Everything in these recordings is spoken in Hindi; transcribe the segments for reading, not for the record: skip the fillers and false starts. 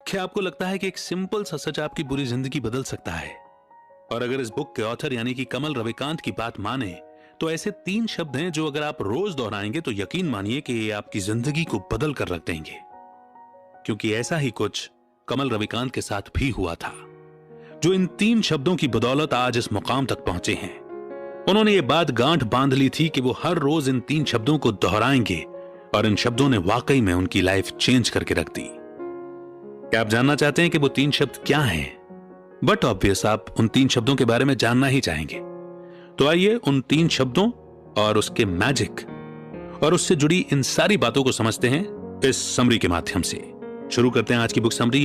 क्या आपको लगता है कि एक सिंपल सा सच आपकी पूरी जिंदगी बदल सकता है? और अगर इस बुक के ऑथर यानी कि कमल रविकांत की बात माने तो ऐसे 3 शब्द हैं जो अगर आप रोज दोहराएंगे तो यकीन मानिए कि ये आपकी जिंदगी को बदल कर रख देंगे। क्योंकि ऐसा ही कुछ कमल रविकांत के साथ भी हुआ था, जो इन 3 शब्दों की बदौलत आज इस मुकाम तक पहुंचे हैं। उन्होंने ये बात गांठ बांध ली थी कि वो हर रोज इन 3 शब्दों को दोहराएंगे और इन शब्दों ने वाकई में उनकी लाइफ चेंज करके रख दी। क्या आप जानना चाहते हैं कि वो 3 शब्द क्या हैं? बट ऑब्वियस आप उन 3 शब्दों के बारे में जानना ही चाहेंगे। तो आइए उन 3 शब्दों और उसके मैजिक और उससे जुड़ी इन सारी बातों को समझते हैं इस समरी के माध्यम से। शुरू करते हैं आज की book summary,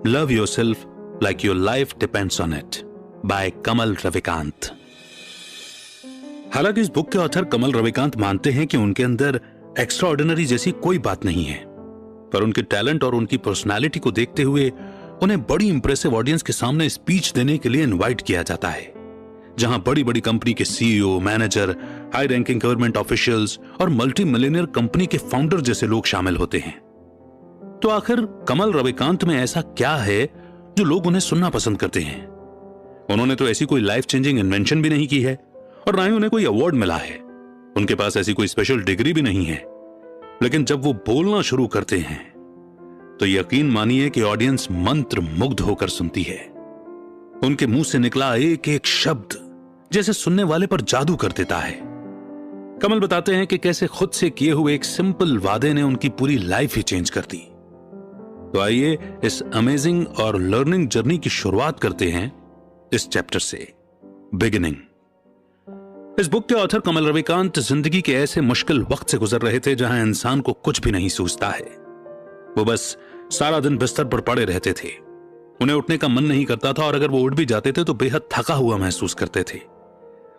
love yourself like your life depends on it by Kamal Ravikant. हालांकि इस बुक के ऑथर कमल रविकांत मानते हैं कि उनके अंदर एक्स्ट्रा ऑर्डिनरी जैसी कोई बात नहीं है, पर उनके टैलेंट और उनकी पर्सनालिटी को देखते हुए उन्हें बड़ी इंप्रेसिव ऑडियंस के सामने स्पीच देने के लिए इनवाइट किया जाता है, जहां बड़ी बड़ी कंपनी के CEO, manager, high ranking government officials और मल्टी मिलियनियर कंपनी के फाउंडर जैसे लोग शामिल होते हैं। तो आखिर कमल रविकांत में ऐसा क्या है जो लोग उन्हें सुनना पसंद करते हैं? उन्होंने तो ऐसी कोई लाइफ चेंजिंग इन्वेंशन भी नहीं की है और ना ही उन्हें कोई अवार्ड मिला है। उनके पास ऐसी कोई स्पेशल डिग्री भी नहीं है, लेकिन जब वो बोलना शुरू करते हैं तो यकीन मानिए कि ऑडियंस मंत्र मुग्ध होकर सुनती है। उनके मुंह से निकला एक एक शब्द जैसे सुनने वाले पर जादू कर देता है। कमल बताते हैं कि कैसे खुद से किए हुए एक सिंपल वादे ने उनकी पूरी लाइफ ही चेंज कर दी। तो आइए इस अमेजिंग और लर्निंग जर्नी की शुरुआत करते हैं इस चैप्टर से, बिगिनिंग। इस बुक के ऑथर कमल रविकांत जिंदगी के ऐसे मुश्किल वक्त से गुजर रहे थे जहां इंसान को कुछ भी नहीं सूझता है। वो बस सारा दिन बिस्तर पर पड़े रहते थे। उन्हें उठने का मन नहीं करता था और अगर वो उठ भी जाते थे तो बेहद थका हुआ महसूस करते थे।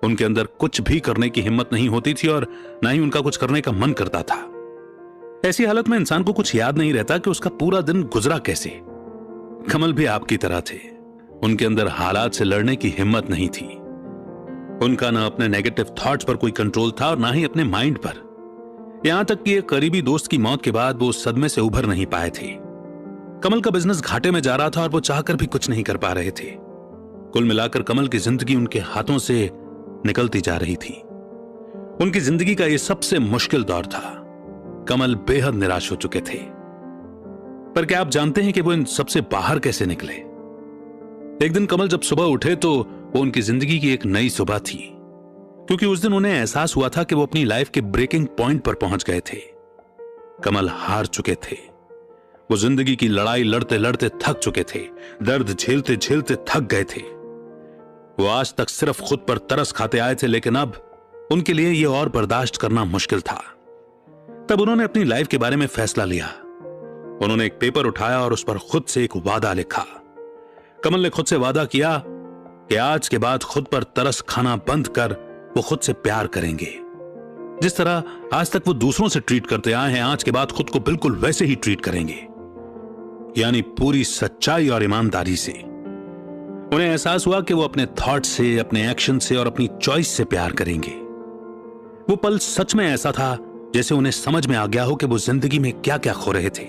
उनके अंदर कुछ भी करने की हिम्मत नहीं होती थी और ना ही उनका कुछ करने का मन करता था। ऐसी हालत में इंसान को कुछ याद नहीं रहता कि उसका पूरा दिन गुजरा कैसे। कमल भी आपकी तरह थे। उनके अंदर हालात से लड़ने की हिम्मत नहीं थी। उनका ना अपने नेगेटिव थॉट्स पर कोई कंट्रोल था और ना ही अपने माइंड पर। यहां तक कि एक करीबी दोस्त की मौत के बाद वो सदमे से उभर नहीं पाए थे। कमल का बिजनेस घाटे में जा रहा था और वो चाहकर भी कुछ नहीं कर पा रहे थे। कुल मिलाकर कमल की जिंदगी उनके हाथों से निकलती जा रही थी। उनकी जिंदगी का यह सबसे मुश्किल दौर था। कमल बेहद निराश हो चुके थे। पर क्या आप जानते हैं कि वो इन सबसे बाहर कैसे निकले? एक दिन कमल जब सुबह उठे तो वो उनकी जिंदगी की एक नई सुबह थी, क्योंकि उस दिन उन्हें एहसास हुआ था कि वो अपनी लाइफ के ब्रेकिंग पॉइंट पर पहुंच गए थे। कमल हार चुके थे। वो जिंदगी की लड़ाई लड़ते लड़ते थक चुके थे। दर्द झेलते झेलते थक गए थे। वो आज तक सिर्फ खुद पर तरस खाते आए थे, लेकिन अब उनके लिए यह और बर्दाश्त करना मुश्किल था। तब उन्होंने अपनी लाइफ के बारे में फैसला लिया। उन्होंने एक पेपर उठाया और उस पर खुद से एक वादा लिखा। कमल ने खुद से वादा किया कि आज के बाद खुद पर तरस खाना बंद कर वो खुद से प्यार करेंगे। जिस तरह आज तक वो दूसरों से ट्रीट करते आए हैं, आज के बाद खुद को बिल्कुल वैसे ही ट्रीट करेंगे, यानी पूरी सच्चाई और ईमानदारी से। उन्हें एहसास हुआ कि वो अपने थॉट से, अपने एक्शन से और अपनी चॉइस से प्यार करेंगे। वो पल सच में ऐसा था जैसे उन्हें समझ में आ गया हो कि वो जिंदगी में क्या क्या खो रहे थे।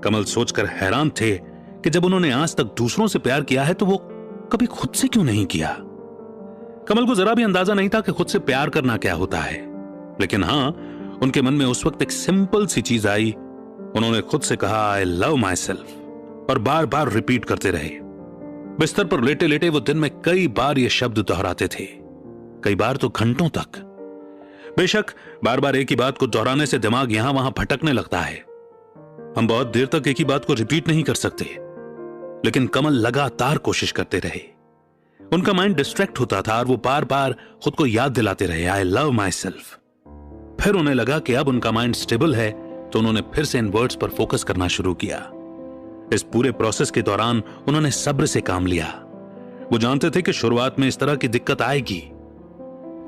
कमल सोचकर हैरान थे कि जब उन्होंने आज तक दूसरों से प्यार किया है तो वो कभी खुद से क्यों नहीं किया। कमल को जरा भी अंदाजा नहीं था कि खुद से प्यार करना क्या होता है, लेकिन हां, उनके मन में उस वक्त एक सिंपल सी चीज आई। उन्होंने खुद से कहा, आई लव माई सेल्फ, और बार बार रिपीट करते रहे। बिस्तर पर लेटे लेटे वो दिन में कई बार ये शब्द दोहराते थे, कई बार तो घंटों तक। बेशक बार बार एक ही बात को दोहराने से दिमाग यहां वहां भटकने लगता है। हम बहुत देर तक एक ही बात को रिपीट नहीं कर सकते, लेकिन कमल लगातार कोशिश करते रहे। उनका माइंड डिस्ट्रैक्ट होता था और वो बार बार खुद को याद दिलाते रहे, आई लव माई सेल्फ। फिर उन्हें लगा कि अब उनका माइंड स्टेबल है, तो उन्होंने फिर से इन वर्ड्स पर फोकस करना शुरू किया। इस पूरे प्रोसेस के दौरान उन्होंने सब्र से काम लिया। वो जानते थे कि शुरुआत में इस तरह की दिक्कत आएगी।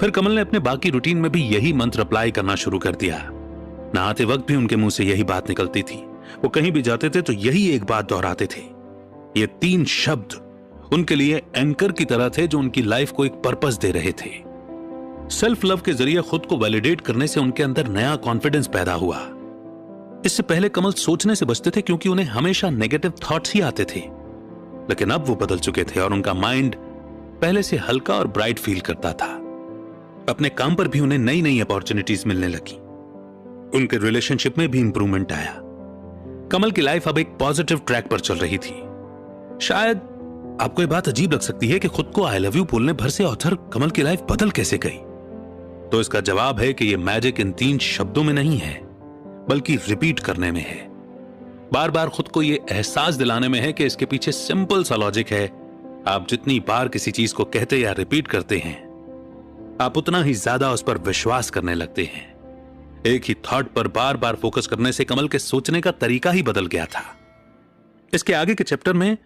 फिर कमल ने अपने बाकी रूटीन में भी यही मंत्र अप्लाई करना शुरू कर दिया। नहाते वक्त भी उनके मुंह से यही बात निकलती थी। वो कहीं भी जाते थे तो यही एक बात दोहराते थे। ये 3 शब्द उनके लिए एंकर की तरह थे जो उनकी लाइफ को एक पर्पस दे रहे थे। सेल्फ लव के जरिए खुद को वैलिडेट करने से उनके अंदर नया कॉन्फिडेंस पैदा हुआ। इससे पहले कमल सोचने से बचते थे क्योंकि उन्हें हमेशा नेगेटिव थॉट्स ही आते थे, लेकिन अब वो बदल चुके थे और उनका माइंड पहले से हल्का और ब्राइट फील करता था। अपने काम पर भी उन्हें नई नई अपॉर्चुनिटीज मिलने लगी। उनके रिलेशनशिप में भी इंप्रूवमेंट आया। कमल की लाइफ अब एक पॉजिटिव ट्रैक पर चल रही थी। शायद आपको ये बात अजीब लग सकती है कि खुद को आई लव यू बोलने भर से ऑथर कमल की लाइफ बदल कैसे गई। तो इसका जवाब है कि ये मैजिक इन 3 शब्दों में नहीं है, बल्कि रिपीट करने में है। बार बार खुद को ये एहसास दिलाने में है कि इसके पीछे सिंपल सा लॉजिक है। आप जितनी बार किसी चीज को कहते या रिपीट करते हैं, आप उतना ही ज्यादा उस पर विश्वास करने लगते हैं। एक ही थॉट पर बार बार फोकस करने से कमल के सोचने का तरीका ही बदल गया था। इसके आगे के चैप्टर में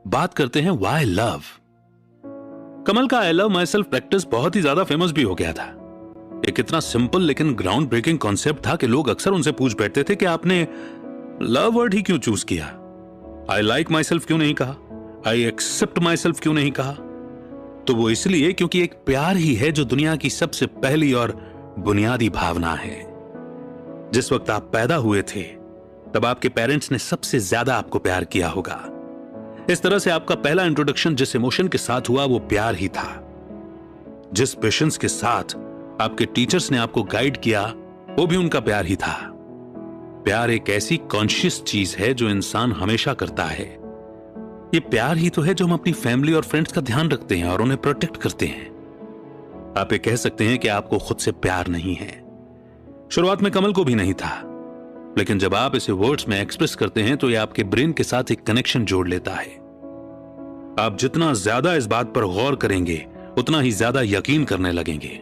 बात करते हैं व्हाई लव। कमल का I love my self practice बहुत ही ज्यादा फेमस भी हो गया था। एक इतना सिंपल लेकिन ग्राउंड ब्रेकिंग कॉन्सेप्ट था कि लोग अक्सर उनसे पूछ बैठते थे कि आपने लव वर्ड ही क्यों चूज किया, आई लाइक माई सेल्फ क्यों नहीं कहा, आई एक्सेप्ट माई सेल्फ क्यों नहीं कहा। तो वो इसलिए क्योंकि एक प्यार ही है जो दुनिया की सबसे पहली और बुनियादी भावना है। जिस वक्त आप पैदा हुए थे तब आपके पेरेंट्स ने सबसे ज्यादा आपको प्यार किया होगा। इस तरह से आपका पहला इंट्रोडक्शन जिस इमोशन के साथ हुआ वो प्यार ही था। जिस पेशेंस के साथ आपके टीचर्स ने आपको गाइड किया वो भी उनका प्यार ही था। प्यार एक ऐसी कॉन्शियस चीज है जो इंसान हमेशा करता है। ये प्यार ही तो है जो हम अपनी फैमिली और फ्रेंड्स का ध्यान रखते हैं और उन्हें प्रोटेक्ट करते हैं। आप ये कह सकते हैं कि आपको खुद से प्यार नहीं है। शुरुआत में कमल को भी नहीं था, लेकिन जब आप इसे वर्ड्स में एक्सप्रेस करते हैं तो ये आपके ब्रेन के साथ एक कनेक्शन जोड़ लेता है। आप जितना ज्यादा इस बात पर गौर करेंगे उतना ही ज्यादा यकीन करने लगेंगे।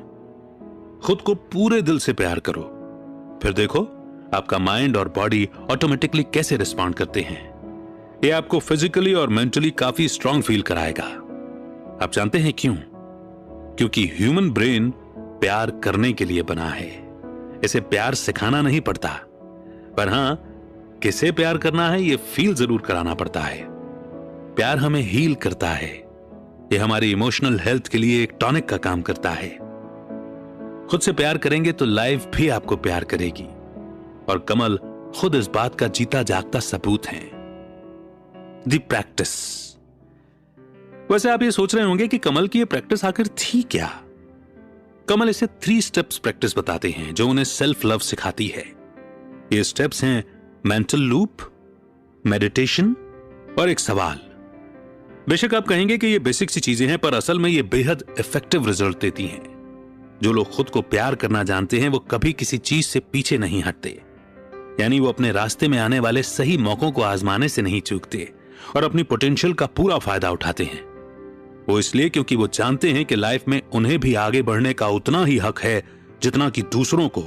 खुद को पूरे दिल से प्यार करो, फिर देखो आपका माइंड और बॉडी ऑटोमेटिकली कैसे रिस्पॉन्ड करते हैं। ये आपको फिजिकली और मेंटली काफी स्ट्रांग फील कराएगा। आप जानते हैं क्यों? क्योंकि ह्यूमन ब्रेन प्यार करने के लिए बना है। इसे प्यार सिखाना नहीं पड़ता, पर हां किसे प्यार करना है ये फील जरूर कराना पड़ता है। प्यार हमें हील करता है। ये हमारी इमोशनल हेल्थ के लिए एक टॉनिक का काम करता है। खुद से प्यार करेंगे तो लाइफ भी आपको प्यार करेगी, और कमल खुद इस बात का जीता जागता सबूत है। दी प्रैक्टिस। वैसे आप ये सोच रहे होंगे कि कमल की ये प्रैक्टिस आखिर थी क्या? कमल इसे 3 स्टेप्स प्रैक्टिस बताते हैं जो उन्हें सेल्फ लव सिखाती है। ये स्टेप्स हैं मेंटल लूप, मेडिटेशन और एक सवाल। बेशक आप कहेंगे कि ये बेसिक सी चीजें हैं, पर असल में ये बेहद इफेक्टिव रिजल्ट देती हैं। जो लोग खुद को प्यार करना जानते हैं वो कभी किसी चीज से पीछे नहीं हटते। यानी वो अपने रास्ते में आने वाले सही मौकों को आजमाने से नहीं चूकते और अपनी पोटेंशियल का पूरा फायदा उठाते हैं। वो इसलिए क्योंकि वो जानते हैं कि लाइफ में उन्हें भी आगे बढ़ने का उतना ही हक है जितना कि दूसरों को,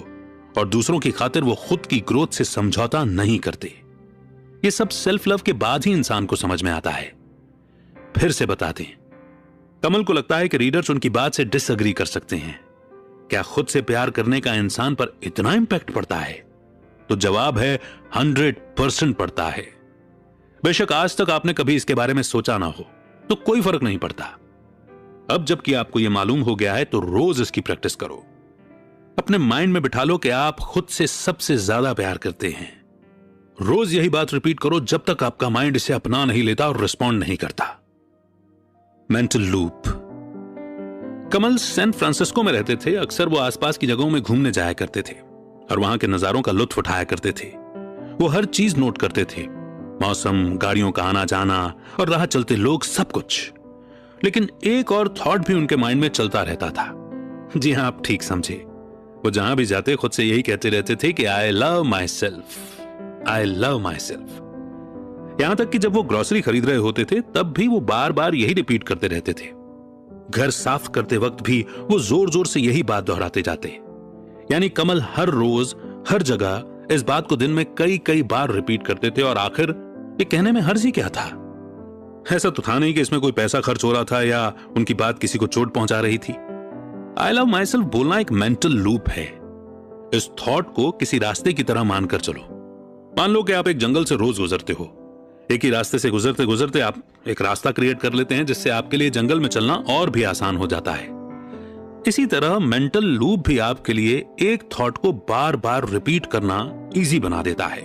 और दूसरों की खातिर वो खुद की ग्रोथ से समझौता नहीं करते। ये सब सेल्फ लव के बाद ही इंसान को समझ में आता है। फिर से बता दें, कमल को लगता है कि रीडर्स उनकी बात से डिसएग्री कर सकते हैं। क्या खुद से प्यार करने का इंसान पर इतना इंपैक्ट पड़ता है? तो जवाब है 100% पड़ता है। बेशक आज तक आपने कभी इसके बारे में सोचा ना हो तो कोई फर्क नहीं पड़ता। अब जबकि आपको यह मालूम हो गया है तो रोज इसकी प्रैक्टिस करो। अपने माइंड में बिठा लो कि आप खुद से सबसे ज्यादा प्यार करते हैं। रोज यही बात रिपीट करो जब तक आपका माइंड इसे अपना नहीं लेता और रिस्पॉन्ड नहीं करता। Mental loop. Kamal San Francisco में रहते थे। अक्सर वो आसपास की जगहों में घूमने जाया करते थे और वहां के नजारों का लुत्फ उठाया करते थे। वो हर चीज नोट करते थे, मौसम, गाड़ियों का आना जाना और राह चलते लोग, सब कुछ। लेकिन एक और थॉट भी उनके माइंड में चलता रहता था। जी हां, आप ठीक समझे। वो जहां भी जाते खुद से यही कहते रहते थे कि आई love my self, I love my self. यहां तक कि जब वो ग्रोसरी खरीद रहे होते थे तब भी वो बार बार यही रिपीट करते रहते थे। घर साफ करते वक्त भी वो जोर जोर से यही बात दोहराते जाते। यानी कमल हर रोज हर जगह इस बात को दिन में कई कई बार रिपीट करते थे। और आखिर ये कहने में हर्ज ही क्या था? ऐसा तो था नहीं कि इसमें कोई पैसा खर्च हो रहा था या उनकी बात किसी को चोट पहुंचा रही थी। आई लव माई सेल्फ बोलना एक मेंटल लूप है। इस थॉट को किसी रास्ते की तरह मानकर चलो। मान लो कि आप एक जंगल से रोज गुजरते हो। एक ही रास्ते से गुजरते गुजरते आप एक रास्ता क्रिएट कर लेते हैं जिससे आपके लिए जंगल में चलना और भी आसान हो जाता है। इसी तरह मेंटल लूप भी आपके लिए एक थॉट को बार बार रिपीट करना इजी बना देता है।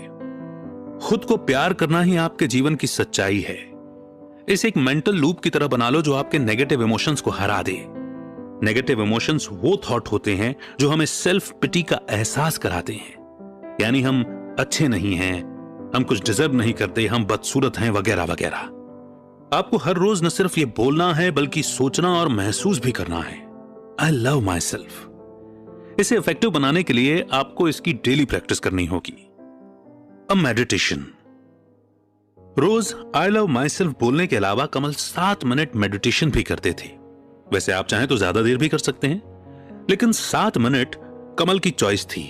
खुद को प्यार करना ही आपके जीवन की सच्चाई है। इसे एक मेंटल लूप की तरह बना लो जो आपके नेगेटिव इमोशंस को हरा दे। नेगेटिव इमोशंस वो थॉट होते हैं जो हमें सेल्फ पिटी का एहसास कराते हैं, यानी हम अच्छे नहीं हैं, हम कुछ डिजर्व नहीं करते, हम बदसूरत हैं, वगैरह वगैरह। आपको हर रोज न सिर्फ ये बोलना है बल्कि सोचना और महसूस भी करना है, आई लव माई सेल्फ। इसे इफेक्टिव बनाने के लिए आपको इसकी डेली प्रैक्टिस करनी होगी। अब मेडिटेशन। रोज आई लव माई सेल्फ बोलने के अलावा कमल 7 मिनट मेडिटेशन भी करते थे। वैसे आप चाहें तो ज्यादा देर भी कर सकते हैं, लेकिन 7 मिनट कमल की चॉइस थी,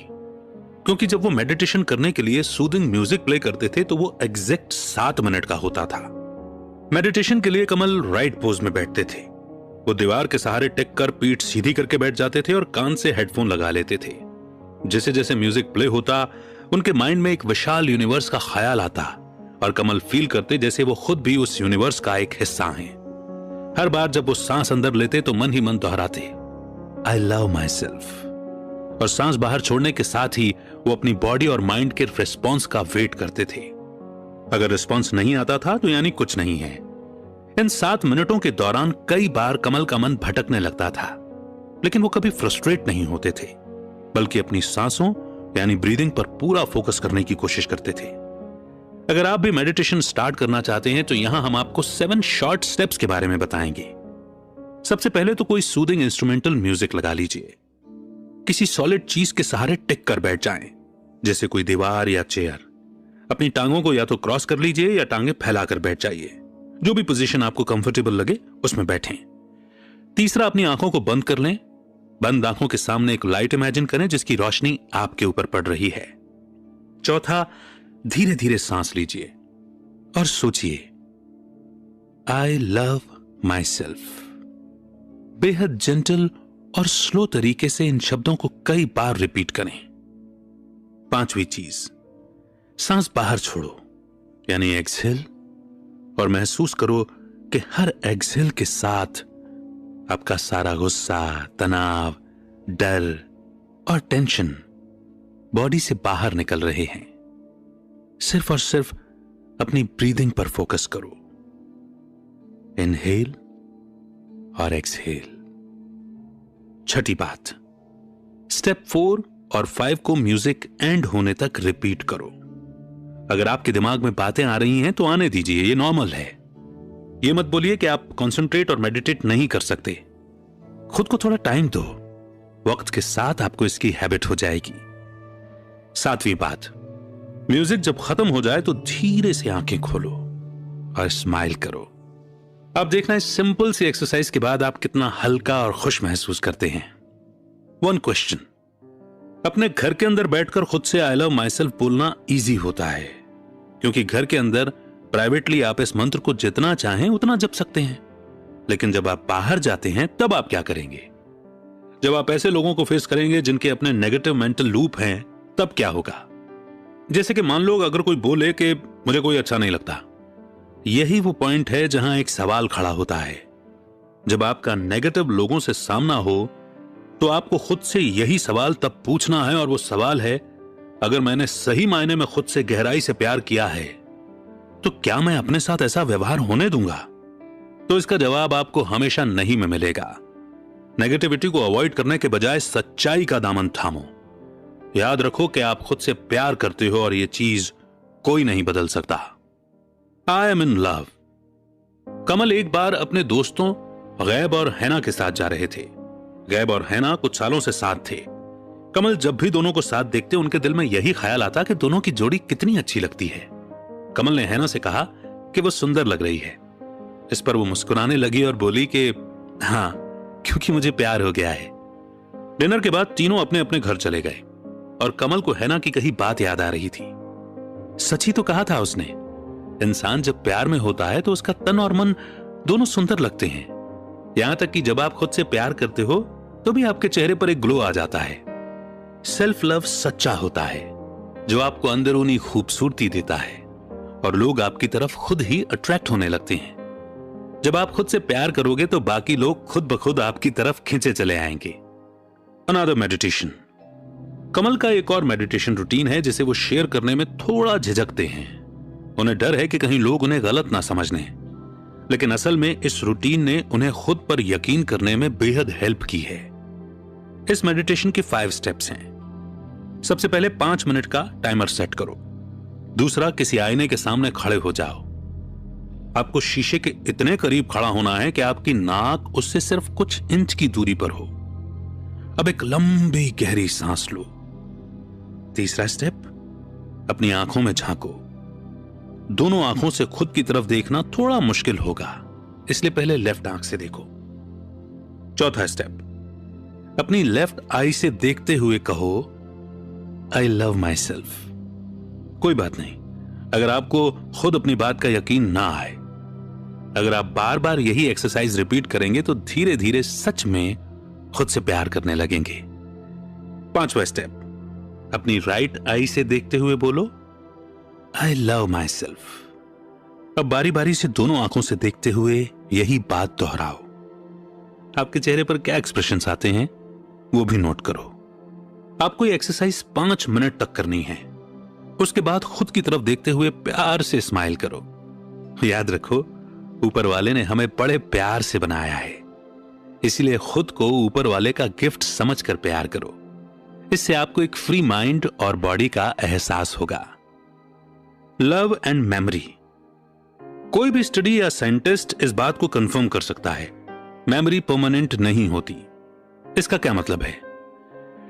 क्योंकि जब वो मेडिटेशन करने के लिए सूदिंग म्यूजिक प्ले करते थे तो वो एग्जैक्ट 7 मिनट का होता था। मेडिटेशन के लिए कमल राइट पोज में बैठते थे। वो दीवार के सहारे टेक कर पीठ सीधी करके बैठ जाते थे और कान से हेडफोन लगा लेते थे। जैसे जैसे म्यूजिक प्ले होता उनके माइंड में एक विशाल यूनिवर्स का ख्याल आता और कमल फील करते जैसे वो खुद भी उस यूनिवर्स का एक हिस्सा हैं। हर बार जब वो सांस अंदर लेते तो मन ही मन दोहराते आई लव माई सेल्फ, और सांस बाहर छोड़ने के साथ ही वो अपनी बॉडी और माइंड के रिस्पॉन्स का वेट करते थे। अगर रिस्पॉन्स नहीं आता था तो यानी कुछ नहीं है। इन 7 मिनटों के दौरान कई बार कमल का मन भटकने लगता था, लेकिन वो कभी फ्रस्ट्रेट नहीं होते थे, बल्कि अपनी सांसों यानी ब्रीदिंग पर पूरा फोकस करने की कोशिश करते थे। अगर आप भी मेडिटेशन स्टार्ट करना चाहते हैं तो यहां हम आपको 7 शॉर्ट स्टेप्स के बारे में बताएंगे। सबसे पहले तो कोई सूदिंग इंस्ट्रूमेंटल म्यूजिक लगा लीजिए। किसी सॉलिड चीज के सहारे टिक कर बैठ जाएं, जैसे कोई दीवार या चेयर। अपनी टांगों को या तो क्रॉस कर लीजिए या टांगे फैलाकर बैठ जाइए। जो भी पोजीशन आपको कंफर्टेबल लगे उसमें बैठें। तीसरा, अपनी आंखों को बंद कर लें। बंद आंखों के सामने एक लाइट इमेजिन करें जिसकी रोशनी आपके ऊपर पड़ रही है। चौथा, धीरे धीरे सांस लीजिए और सोचिए आई लव माई सेल्फ। बेहद जेंटल और स्लो तरीके से इन शब्दों को कई बार रिपीट करें। पांचवी चीज, सांस बाहर छोड़ो यानी एक्सहेल, और महसूस करो कि हर एक्सहेल के साथ आपका सारा गुस्सा, तनाव, डर और टेंशन बॉडी से बाहर निकल रहे हैं। सिर्फ और सिर्फ अपनी ब्रीदिंग पर फोकस करो। इनहेल और एक्सहेल। छठी बात, स्टेप 4 और 5 को म्यूजिक एंड होने तक रिपीट करो। अगर आपके दिमाग में बातें आ रही हैं तो आने दीजिए, ये नॉर्मल है। ये मत बोलिए कि आप कंसंट्रेट और मेडिटेट नहीं कर सकते। खुद को थोड़ा टाइम दो, वक्त के साथ आपको इसकी हैबिट हो जाएगी। 7वीं बात, म्यूजिक जब खत्म हो जाए तो धीरे से आंखें खोलो और स्माइल करो। अब देखना इस सिंपल सी एक्सरसाइज के बाद आप कितना हल्का और खुश महसूस करते हैं। 1 क्वेश्चन, अपने घर के अंदर बैठकर खुद से आई लव माई सेल्फ बोलना इजी होता है, क्योंकि घर के अंदर प्राइवेटली आप इस मंत्र को जितना चाहें उतना जप सकते हैं। लेकिन जब आप बाहर जाते हैं तब आप क्या करेंगे? जब आप ऐसे लोगों को फेस करेंगे जिनके अपने नेगेटिव मेंटल लूप हैं, तब क्या होगा? जैसे कि मान लो अगर कोई बोले कि मुझे कोई अच्छा नहीं लगता, यही वो पॉइंट है जहां एक सवाल खड़ा होता है। जब आपका नेगेटिव लोगों से सामना हो तो आपको खुद से यही सवाल तब पूछना है, और वो सवाल है, अगर मैंने सही मायने में खुद से गहराई से प्यार किया है तो क्या मैं अपने साथ ऐसा व्यवहार होने दूंगा? तो इसका जवाब आपको हमेशा नहीं में मिलेगा। नेगेटिविटी को अवॉइड करने के बजाय सच्चाई का दामन थामो। याद रखो कि आप खुद से प्यार करते हो और यह चीज कोई नहीं बदल सकता। I am in love. कमल एक बार अपने दोस्तों गैब और हैना के साथ जा रहे थे। गैब और हैना कुछ सालों से साथ थे। कमल जब भी दोनों को साथ देखते उनके दिल में यही ख्याल आता कि दोनों की जोड़ी कितनी अच्छी लगती है। कमल ने हैना से कहा कि वो सुंदर लग रही है। इस पर वो मुस्कुराने लगी और बोली कि हाँ, क्योंकि मुझे प्यार हो गया है। डिनर के बाद तीनों अपने अपने घर चले गए और कमल को हैना की कही बात याद आ रही थी। सच ही तो कहा था उसने, इंसान जब प्यार में होता है तो उसका तन और मन दोनों सुंदर लगते हैं। यहां तक कि जब आप खुद से प्यार करते हो तो भी आपके चेहरे पर एक ग्लो आ जाता है। सेल्फ लव सच्चा होता है जो आपको अंदरूनी खूबसूरती देता है और लोग आपकी तरफ खुद ही अट्रैक्ट होने लगते हैं। जब आप खुद से प्यार करोगे तो बाकी लोग खुद ब खुद आपकी तरफ खींचे चले आएंगे। Another meditation. कमल का एक और मेडिटेशन रूटीन है जिसे वो शेयर करने में थोड़ा झिझकते हैं। उन्हें डर है कि कहीं लोग उन्हें गलत ना समझ लें, लेकिन असल में इस रूटीन ने उन्हें खुद पर यकीन करने में बेहद हेल्प की है। इस मेडिटेशन के 5 स्टेप्स हैं। सबसे पहले 5 मिनट का टाइमर सेट करो। दूसरा, किसी आईने के सामने खड़े हो जाओ। आपको शीशे के इतने करीब खड़ा होना है कि आपकी नाक उससे सिर्फ कुछ इंच की दूरी पर हो। अब एक लंबी गहरी सांस लो। तीसरा स्टेप, अपनी आंखों में झांको। दोनों आंखों से खुद की तरफ देखना थोड़ा मुश्किल होगा, इसलिए पहले लेफ्ट आंख से देखो। चौथा स्टेप, अपनी लेफ्ट आई से देखते हुए कहो, आई लव माई सेल्फ। कोई बात नहीं अगर आपको खुद अपनी बात का यकीन ना आए। अगर आप बार बार यही एक्सरसाइज रिपीट करेंगे तो धीरे धीरे सच में खुद से प्यार करने लगेंगे। 5वां स्टेप, अपनी राइट आई से देखते हुए बोलो, आई लव माई सेल्फ। अब बारी बारी से दोनों आंखों से देखते हुए यही बात दोहराओ। आपके चेहरे पर क्या एक्सप्रेशंस आते हैं वो भी नोट करो। आपको ये एक्सरसाइज 5 मिनट तक करनी है। उसके बाद खुद की तरफ देखते हुए प्यार से स्माइल करो। याद रखो, ऊपर वाले ने हमें बड़े प्यार से बनाया है, इसलिए खुद को ऊपर वाले का गिफ्ट समझकर प्यार करो। इससे आपको एक फ्री माइंड और बॉडी का एहसास होगा। Love and memory. कोई भी स्टडी या साइंटिस्ट इस बात को कंफर्म कर सकता है, मेमोरी परमानेंट नहीं होती। इसका क्या मतलब है?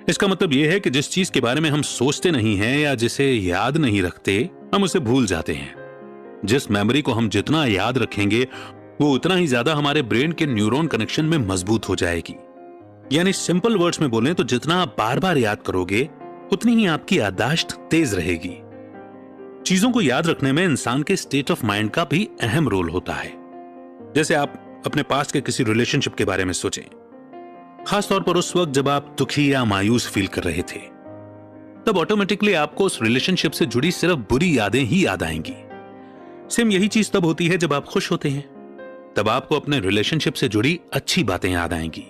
इसका मतलब यह है कि जिस चीज के बारे में हम सोचते नहीं हैं या जिसे याद नहीं रखते, हम उसे भूल जाते हैं। जिस मेमोरी को हम जितना याद रखेंगे वो उतना ही ज्यादा हमारे ब्रेन के न्यूरॉन कनेक्शन में मजबूत हो जाएगी। यानी सिंपल वर्ड्स में बोलें तो जितना आप बार बार याद करोगे उतनी ही आपकी याददाश्त तेज रहेगी। चीजों को याद रखने में इंसान के स्टेट ऑफ माइंड का भी अहम रोल होता है। जैसे आप अपने पास्ट के किसी रिलेशनशिप के बारे में सोचें, खासतौर पर उस वक्त जब आप दुखी या मायूस फील कर रहे थे, तब ऑटोमेटिकली आपको उस रिलेशनशिप से जुड़ी सिर्फ बुरी यादें ही याद आएंगी। सेम यही चीज तब होती है जब आप खुश होते हैं, तब आपको अपने रिलेशनशिप से जुड़ी अच्छी बातें याद आएंगी।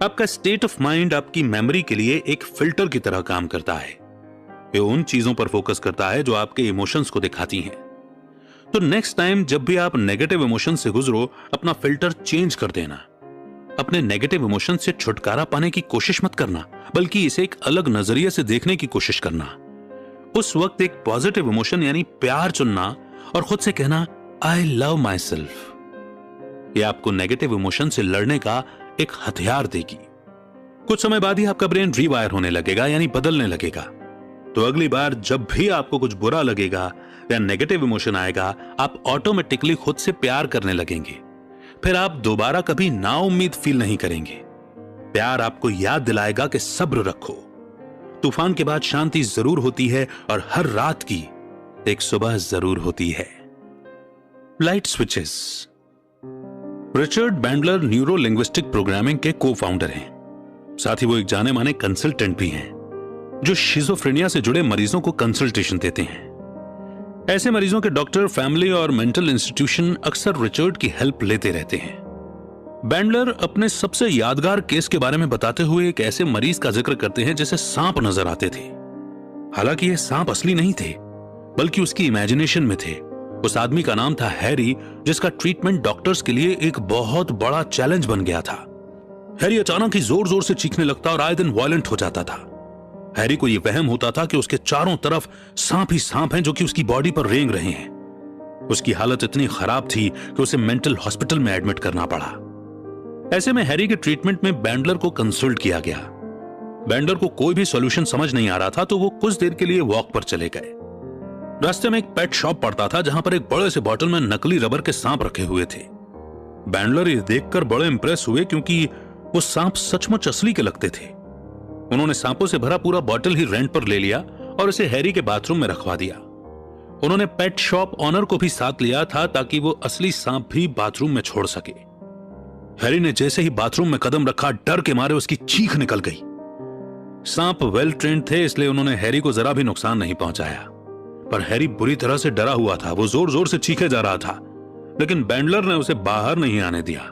आपका स्टेट ऑफ माइंड आपकी मेमोरी के लिए एक फिल्टर की तरह काम करता है। ये उन चीजों पर फोकस करता है जो आपके इमोशंस को दिखाती हैं। तो नेक्स्ट टाइम जब भी आप नेगेटिव इमोशन से गुजरो, अपना फिल्टर चेंज कर देना। अपने नेगेटिव इमोशन से छुटकारा पाने की कोशिश मत करना, बल्कि इसे एक अलग नजरिए से देखने की कोशिश करना। उस वक्त एक पॉजिटिव इमोशन यानी प्यार चुनना और खुद से कहना, आई लव माई सेल्फ। यह आपको नेगेटिव इमोशन से लड़ने का एक हथियार देगी। कुछ समय बाद ही आपका ब्रेन रीवायर होने लगेगा, यानी बदलने लगेगा। तो अगली बार जब भी आपको कुछ बुरा लगेगा या नेगेटिव इमोशन आएगा, आप ऑटोमेटिकली खुद से प्यार करने लगेंगे। फिर आप दोबारा कभी नाउम्मीद फील नहीं करेंगे। प्यार आपको याद दिलाएगा कि सब्र रखो। तूफान के बाद शांति जरूर होती है और हर रात की एक सुबह जरूर होती है। Light switches. Richard Bandler neuro linguistic programming के को फाउंडर हैं। साथ ही वो एक जाने माने कंसल्टेंट भी हैं जो शिज़ोफ्रेनिया से जुड़े मरीजों को कंसल्टेशन देते हैं। ऐसे मरीजों के डॉक्टर, फैमिली और मेंटल इंस्टीट्यूशन अक्सर रिचर्ड की हेल्प लेते रहते हैं। बैंडलर अपने सबसे यादगार केस के बारे में बताते हुए एक ऐसे मरीज का जिक्र करते हैं जिसे सांप नजर आते थे। हालांकि ये सांप असली नहीं थे, बल्कि उसकी इमेजिनेशन में थे। उस आदमी का नाम था हैरी, जिसका ट्रीटमेंट डॉक्टर्स के लिए एक बहुत बड़ा चैलेंज बन गया था। हैरी अचानक ही जोर जोर से चीखने लगता और आए दिन वायलेंट हो जाता था। हैरी को यह वहम होता था कि उसके चारों तरफ सांप ही सांप हैं जो कि उसकी बॉडी पर रेंग रहे हैं। उसकी हालत इतनी खराब थी कि उसे मेंटल हॉस्पिटल में एडमिट करना पड़ा। ऐसे में हैरी के ट्रीटमेंट में बैंडलर को कंसल्ट किया गया। बैंडलर को कोई भी सॉल्यूशन समझ नहीं आ रहा था, तो वो कुछ देर के लिए वॉक पर चले गए। रास्ते में एक पेट शॉप पड़ता था जहां पर एक बड़े से बॉटल में नकली रबर के सांप रखे हुए थे। बैंडलर ये देखकर बड़े इंप्रेस हुए क्योंकि वो सांप सचमुच असली के लगते थे। उन्होंने सांपों से भरा पूरा बॉटल ही रेंट पर ले लिया और उसे हैरी के बाथरूम में रखवा दिया। उन्होंने पेट शॉप ऑनर को भी साथ लिया था ताकि वो असली सांप भी बाथरूम में छोड़ सके। हैरी ने जैसे ही बाथरूम में कदम रखा, डर के मारे उसकी चीख निकल गई। सांप वेल ट्रेन्ड थे, इसलिए उन्होंने हैरी को जरा भी नुकसान नहीं पहुंचाया। पर हैरी बुरी तरह से डरा हुआ था। वो जोर जोर से चीखे जा रहा था, लेकिन बैंडलर ने उसे बाहर नहीं आने दिया।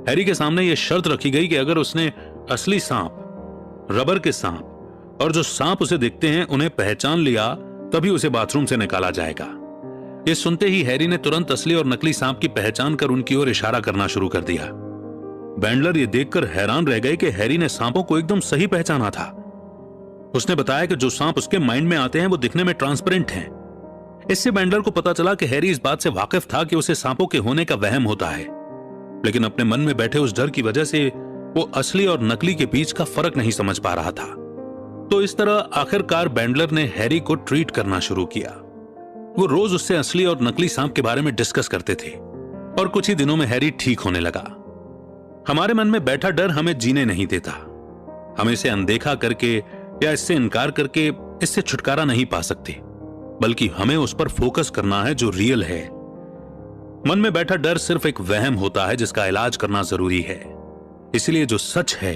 हैरी के सामने यह शर्त रखी गई कि अगर उसने असली सांप रबर के सांप, और जो सांप उसे दिखते हैं उन्हें पहचान लिया तभी उसे बाथरूम से निकाला जाएगा। ये सुनते ही हैरी ने तुरंत असली और नकली सांप की पहचान कर उनकी ओर इशारा करना शुरू कर दिया। बैंडलर ये देखकर हैरान रह गए कि हैरी ने सांपों को एकदम सही पहचाना था। उसने बताया कि जो सांप उसके माइंड में आते हैं वो दिखने में ट्रांसपेरेंट हैं। इससे बैंडलर को पता चला कि हैरी इस बात से वाकिफ था कि उसे सांपों के होने का वहम होता है, लेकिन अपने मन में बैठे उस डर की वजह से वो असली और नकली के बीच का फर्क नहीं समझ पा रहा था। तो इस तरह आखिरकार बैंडलर ने हैरी को ट्रीट करना शुरू किया। वो रोज उससे असली और नकली सांप के बारे में डिस्कस करते थे और कुछ ही दिनों में हैरी ठीक होने लगा। हमारे मन में बैठा डर हमें जीने नहीं देता। हम इसे अनदेखा करके या इससे इनकार करके इससे छुटकारा नहीं पा सकते, बल्कि हमें उस पर फोकस करना है जो रियल है। मन में बैठा डर सिर्फ एक वहम होता है जिसका इलाज करना जरूरी है। इसलिए जो सच है,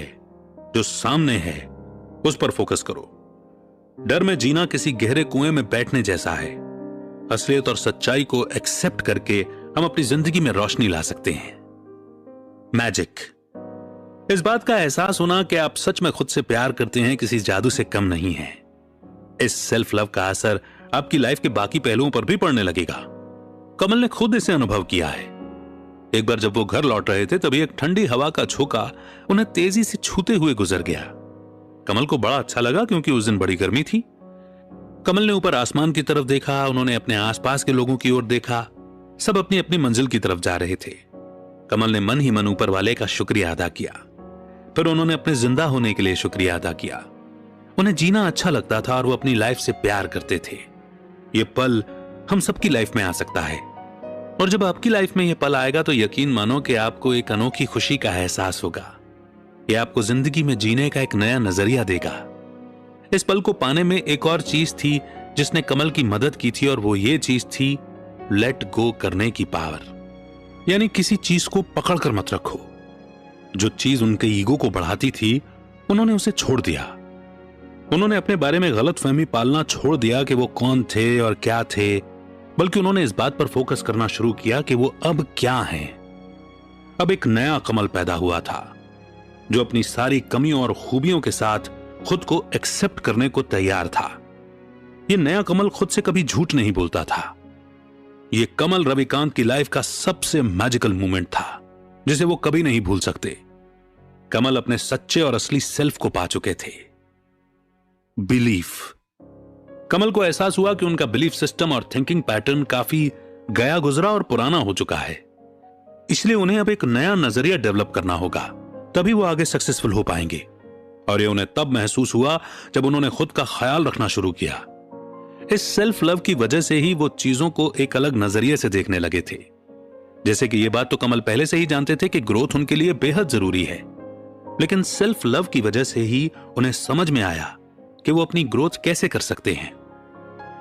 जो सामने है, उस पर फोकस करो। डर में जीना किसी गहरे कुएं में बैठने जैसा है। असलियत और सच्चाई को एक्सेप्ट करके हम अपनी जिंदगी में रोशनी ला सकते हैं। मैजिक। इस बात का एहसास होना कि आप सच में खुद से प्यार करते हैं किसी जादू से कम नहीं है। इस सेल्फ लव का असर आपकी लाइफ के बाकी पहलुओं पर भी पड़ने लगेगा। कमल ने खुद इसे अनुभव किया है। एक बार जब वो घर लौट रहे थे तभी एक ठंडी हवा का झोंका उन्हें तेजी से छूते हुए गुजर गया। कमल को बड़ा अच्छा लगा क्योंकि उस दिन बड़ी गर्मी थी। कमल ने ऊपर आसमान की तरफ देखा, उन्होंने अपने आसपास के लोगों की ओर देखा। सब अपनी अपनी मंजिल की तरफ जा रहे थे। कमल ने मन ही मन ऊपर वाले का शुक्रिया अदा किया। फिर उन्होंने अपने जिंदा होने के लिए शुक्रिया अदा किया। उन्हें जीना अच्छा लगता था और वो अपनी लाइफ से प्यार करते थे। ये पल हम सबकी लाइफ में आ सकता है, और जब आपकी लाइफ में यह पल आएगा तो यकीन मानो कि आपको एक अनोखी खुशी का एहसास होगा। यह आपको जिंदगी में जीने का एक नया नजरिया देगा। इस पल को पाने में एक और चीज थी जिसने कमल की मदद की थी, और वो ये चीज थी लेट गो करने की पावर। यानी किसी चीज को पकड़कर मत रखो। जो चीज उनके ईगो को बढ़ाती थी उन्होंने उसे छोड़ दिया। उन्होंने अपने बारे में गलतफहमी पालना छोड़ दिया कि वो कौन थे और क्या थे, बल्कि उन्होंने इस बात पर फोकस करना शुरू किया कि वो अब क्या हैं। अब एक नया कमल पैदा हुआ था जो अपनी सारी कमियों और खूबियों के साथ खुद को एक्सेप्ट करने को तैयार था। यह नया कमल खुद से कभी झूठ नहीं बोलता था। यह कमल रविकांत की लाइफ का सबसे मैजिकल मोमेंट था जिसे वो कभी नहीं भूल सकते। कमल अपने सच्चे और असली सेल्फ को पा चुके थे। बिलीफ। कमल को एहसास हुआ कि उनका बिलीफ सिस्टम और थिंकिंग पैटर्न काफी गया गुजरा और पुराना हो चुका है। इसलिए उन्हें अब एक नया नजरिया डेवलप करना होगा, तभी वो आगे सक्सेसफुल हो पाएंगे। और ये उन्हें तब महसूस हुआ जब उन्होंने खुद का ख्याल रखना शुरू किया। इस सेल्फ लव की वजह से ही वो चीजों को एक अलग नजरिए से देखने लगे थे। जैसे कि ये बात तो कमल पहले से ही जानते थे कि ग्रोथ उनके लिए बेहद जरूरी है, लेकिन सेल्फ लव की वजह से ही उन्हें समझ में आया कि वो अपनी ग्रोथ कैसे कर सकते हैं।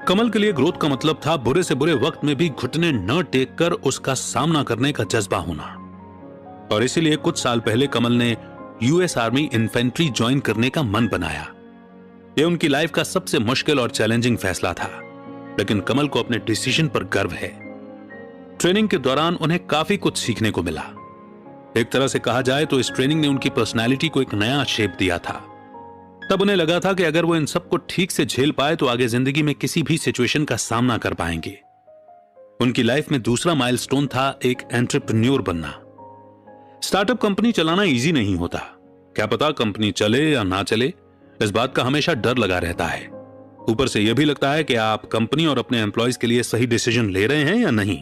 कमल के लिए ग्रोथ का मतलब था बुरे से बुरे वक्त में भी घुटने न टेक कर उसका सामना करने का जज्बा होना। और इसीलिए कुछ साल पहले कमल ने यूएस आर्मी इन्फेंट्री ज्वाइन करने का मन बनाया। यह उनकी लाइफ का सबसे मुश्किल और चैलेंजिंग फैसला था, लेकिन कमल को अपने डिसीजन पर गर्व है। ट्रेनिंग के दौरान उन्हें काफी कुछ सीखने को मिला। एक तरह से कहा जाए तो इस ट्रेनिंग ने उनकी पर्सनैलिटी को एक नया शेप दिया था। तब उन्हें लगा था कि अगर वो इन सबको ठीक से झेल पाए तो आगे जिंदगी में किसी भी सिचुएशन का सामना कर पाएंगे। उनकी लाइफ में दूसरा माइलस्टोन था एक एंटरप्रेन्योर बनना। स्टार्टअप कंपनी चलाना इजी नहीं होता। क्या पता कंपनी चले या ना चले, इस बात का हमेशा डर लगा रहता है। ऊपर से यह भी लगता है कि आप कंपनी और अपने एम्प्लॉयज के लिए सही डिसीजन ले रहे हैं या नहीं।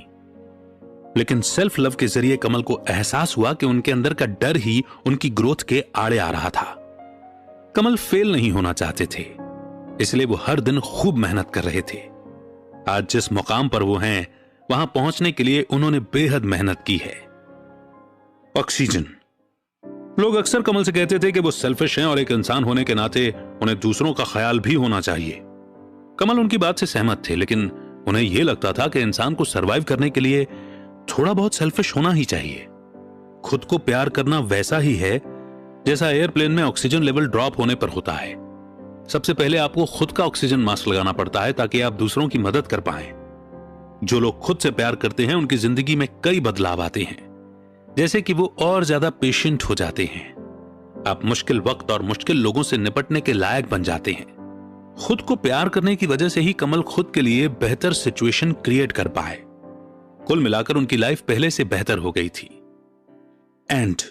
लेकिन सेल्फ लव के जरिए कमल को एहसास हुआ कि उनके अंदर का डर ही उनकी ग्रोथ के आड़े आ रहा था। कमल फेल नहीं होना चाहते थे, इसलिए वो हर दिन खूब मेहनत कर रहे थे। आज जिस मुकाम पर वो हैं, वहां पहुंचने के लिए उन्होंने बेहद मेहनत की है। ऑक्सीजन। लोग अक्सर कमल से कहते थे कि वो सेल्फिश हैं और एक इंसान होने के नाते उन्हें दूसरों का ख्याल भी होना चाहिए। कमल उनकी बात से सहमत थे, लेकिन उन्हें यह लगता था कि इंसान को सरवाइव करने के लिए थोड़ा बहुत सेल्फिश होना ही चाहिए। खुद को प्यार करना वैसा ही है जैसा एयरप्लेन में ऑक्सीजन लेवल ड्रॉप होने पर होता है। सबसे पहले आपको खुद का ऑक्सीजन मास्क लगाना पड़ता है ताकि आप दूसरों की मदद कर पाएं। जो लोग खुद से प्यार करते हैं उनकी जिंदगी में कई बदलाव आते हैं, जैसे कि वो और ज्यादा पेशेंट हो जाते हैं, आप मुश्किल वक्त और मुश्किल लोगों से निपटने के लायक बन जाते हैं। खुद को प्यार करने की वजह से ही कमल खुद के लिए बेहतर सिचुएशन क्रिएट कर पाए। कुल मिलाकर उनकी लाइफ पहले से बेहतर हो गई थी। एंड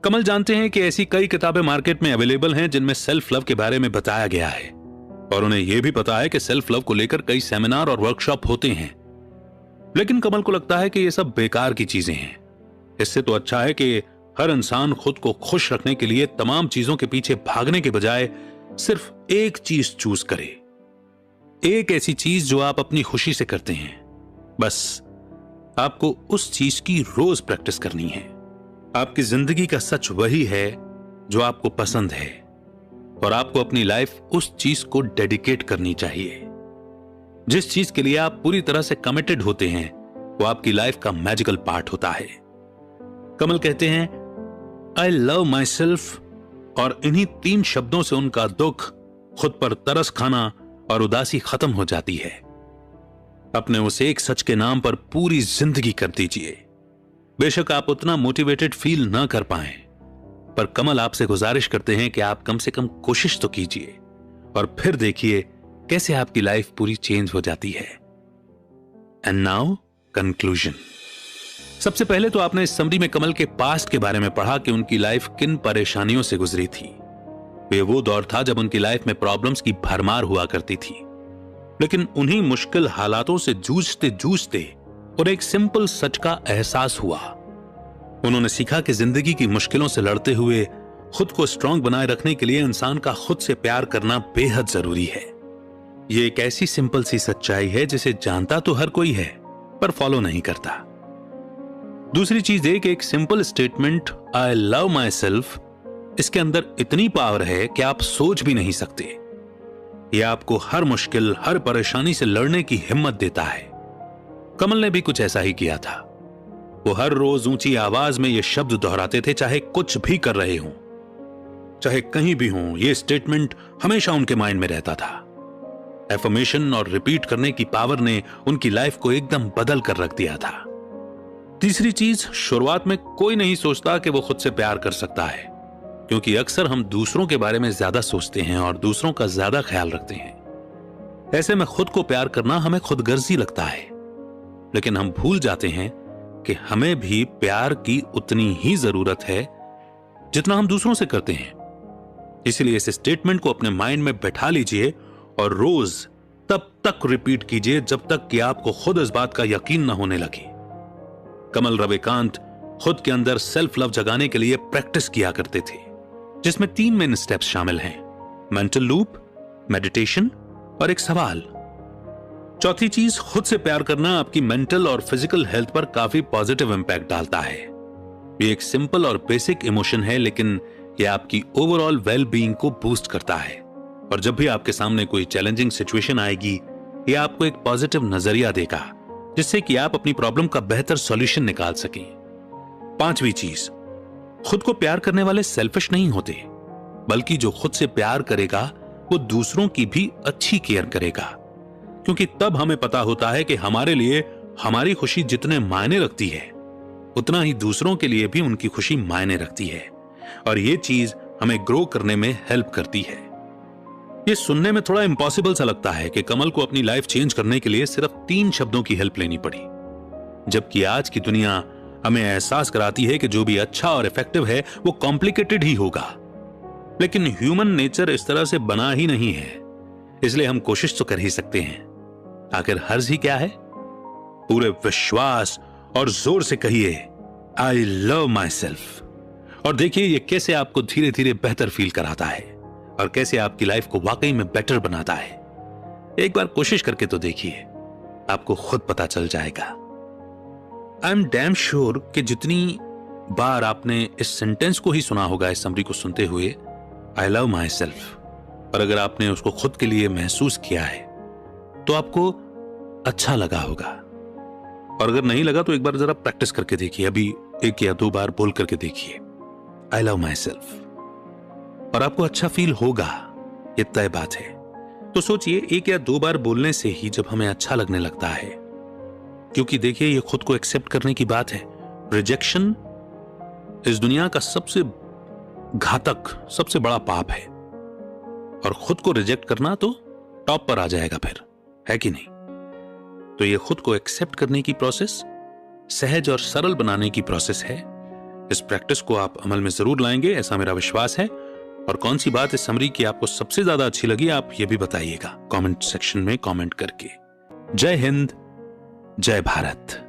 कमल जानते हैं कि ऐसी कई किताबें मार्केट में अवेलेबल हैं जिनमें सेल्फ लव के बारे में बताया गया है, और उन्हें यह भी पता है कि सेल्फ लव को लेकर कई सेमिनार और वर्कशॉप होते हैं। लेकिन कमल को लगता है कि यह सब बेकार की चीजें हैं। इससे तो अच्छा है कि हर इंसान खुद को खुश रखने के लिए तमाम चीजों के पीछे भागने के बजाय सिर्फ एक चीज चूज करे, एक ऐसी चीज जो आप अपनी खुशी से करते हैं। बस आपको उस चीज की रोज प्रैक्टिस करनी है। आपकी जिंदगी का सच वही है जो आपको पसंद है, और आपको अपनी लाइफ उस चीज को डेडिकेट करनी चाहिए। जिस चीज के लिए आप पूरी तरह से कमिटेड होते हैं वो आपकी लाइफ का मैजिकल पार्ट होता है। कमल कहते हैं, आई लव माई सेल्फ, और इन्हीं 3 शब्दों से उनका दुख, खुद पर तरस खाना और उदासी खत्म हो जाती है। अपने उस एक सच के नाम पर पूरी जिंदगी कर दीजिए। बेशक आप उतना मोटिवेटेड फील ना कर पाएं, पर कमल आपसे गुजारिश करते हैं कि आप कम से कम कोशिश तो कीजिए, और फिर देखिए कैसे आपकी लाइफ पूरी चेंज हो जाती है। And now conclusion. सबसे पहले तो आपने इस समरी में कमल के पास्ट के बारे में पढ़ा कि उनकी लाइफ किन परेशानियों से गुजरी थी। वे वो दौर था जब उनकी लाइफ में प्रॉब्लम्स की भरमार हुआ करती थी, लेकिन उन्हीं मुश्किल हालातों से जूझते जूझते और एक सिंपल सच का एहसास हुआ। उन्होंने सीखा कि जिंदगी की मुश्किलों से लड़ते हुए खुद को स्ट्रांग बनाए रखने के लिए इंसान का खुद से प्यार करना बेहद जरूरी है। यह एक ऐसी सिंपल सी सच्चाई है जिसे जानता तो हर कोई है, पर फॉलो नहीं करता। दूसरी चीज एक simple statement, I love my self, इसके अंदर इतनी पावर है कि आप सोच भी नहीं सकते। यह आपको हर मुश्किल, हर परेशानी से लड़ने की हिम्मत देता है। कमल ने भी कुछ ऐसा ही किया था। वो हर रोज ऊंची आवाज में ये शब्द दोहराते थे, चाहे कुछ भी कर रहे हों, चाहे कहीं भी हों। ये स्टेटमेंट हमेशा उनके माइंड में रहता था। एफर्मेशन और रिपीट करने की पावर ने उनकी लाइफ को एकदम बदल कर रख दिया था। तीसरी चीज, शुरुआत में कोई नहीं सोचता कि वो खुद से प्यार कर सकता है, क्योंकि अक्सर हम दूसरों के बारे में ज्यादा सोचते हैं और दूसरों का ज्यादा ख्याल रखते हैं। ऐसे में खुद को प्यार करना हमें खुदगर्जी लगता है, लेकिन हम भूल जाते हैं कि हमें भी प्यार की उतनी ही जरूरत है जितना हम दूसरों से करते हैं। इसलिए इस स्टेटमेंट को अपने माइंड में बैठा लीजिए और रोज तब तक रिपीट कीजिए जब तक कि आपको खुद इस बात का यकीन न होने लगे। कमल रविकांत खुद के अंदर सेल्फ लव जगाने के लिए प्रैक्टिस किया करते थे, जिसमें 3 मेन स्टेप्स शामिल हैं, मेंटल लूप, मेडिटेशन और एक सवाल। चौथी चीज, खुद से प्यार करना आपकी मेंटल और फिजिकल हेल्थ पर काफी पॉजिटिव इंपैक्ट डालता है। ये एक सिंपल और बेसिक इमोशन है, लेकिन यह आपकी ओवरऑल वेल बीइंग को बूस्ट करता है, और जब भी आपके सामने कोई चैलेंजिंग सिचुएशन आएगी, यह आपको एक पॉजिटिव नजरिया देगा, जिससे कि आप अपनी प्रॉब्लम का बेहतर सॉल्यूशन निकाल सकें। 5वीं चीज, खुद को प्यार करने वाले सेल्फिश नहीं होते, बल्कि जो खुद से प्यार करेगा वो दूसरों की भी अच्छी केयर करेगा, क्योंकि तब हमें पता होता है कि हमारे लिए हमारी खुशी जितने मायने रखती है, उतना ही दूसरों के लिए भी उनकी खुशी मायने रखती है, और ये चीज हमें ग्रो करने में हेल्प करती है। ये सुनने में थोड़ा इम्पॉसिबल सा लगता है कि कमल को अपनी लाइफ चेंज करने के लिए सिर्फ 3 शब्दों की हेल्प लेनी पड़ी, जबकि आज की दुनिया हमें एहसास कराती है कि जो भी अच्छा और इफेक्टिव है वो कॉम्प्लिकेटेड ही होगा। लेकिन ह्यूमन नेचर इस तरह से बना ही नहीं है, इसलिए हम कोशिश तो कर ही सकते हैं। आखिर हर्ज ही क्या है? पूरे विश्वास और जोर से कहिए, आई लव माई सेल्फ, और देखिए ये कैसे आपको धीरे धीरे बेहतर फील कराता है और कैसे आपकी लाइफ को वाकई में बेटर बनाता है। एक बार कोशिश करके तो देखिए, आपको खुद पता चल जाएगा। आई एम डैम श्योर कि जितनी बार आपने इस सेंटेंस को ही सुना होगा इस समरी को सुनते हुए, आई लव माई सेल्फ, और अगर आपने उसको खुद के लिए महसूस किया है तो आपको अच्छा लगा होगा, और अगर नहीं लगा तो एक बार जरा प्रैक्टिस करके देखिए। अभी 1 या 2 बार बोल करके देखिए, आई लव माई सेल्फ, और आपको अच्छा फील होगा, ये तय बात है। तो सोचिए, 1 या 2 बार बोलने से ही जब हमें अच्छा लगने लगता है, क्योंकि देखिए ये खुद को एक्सेप्ट करने की बात है। रिजेक्शन इस दुनिया का सबसे घातक, सबसे बड़ा पाप है। और खुद को रिजेक्ट करना तो टॉप पर आ जाएगा फिर, है कि नहीं? तो ये खुद को एक्सेप्ट करने की प्रोसेस सहज और सरल बनाने की प्रोसेस है। इस प्रैक्टिस को आप अमल में जरूर लाएंगे, ऐसा मेरा विश्वास है। और कौन सी बात इस समरी की आपको सबसे ज्यादा अच्छी लगी, आप ये भी बताइएगा कमेंट सेक्शन में कमेंट करके। जय हिंद, जय भारत।